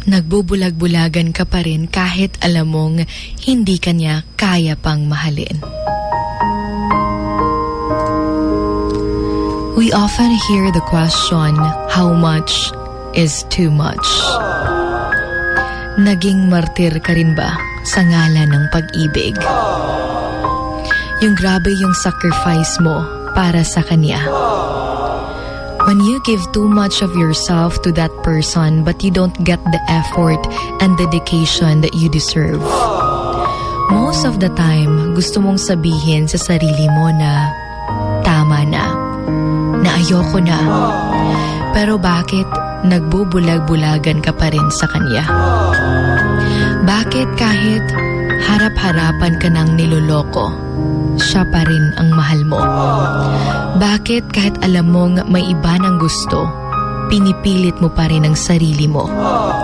Nagbubulag-bulagan ka pa rin kahit alam mong hindi ka niya kaya pang mahalin. We often hear the question, how much is too much? Naging martir ka rin ba sa ngalan ng pag-ibig? Yung grabe yung sacrifice mo para sa kanya. When you give too much of yourself to that person but you don't get the effort and dedication that you deserve. Most of the time, gusto mong sabihin sa sarili mo na tama na ayoko na. Pero bakit nagbubulag-bulagan ka pa rin sa kanya? Bakit kahit harap-harapan ka ng niloloko, siya pa rin ang mahal mo? Bakit kahit alam mong may iba ng gusto, pinipilit mo pa rin ang sarili mo?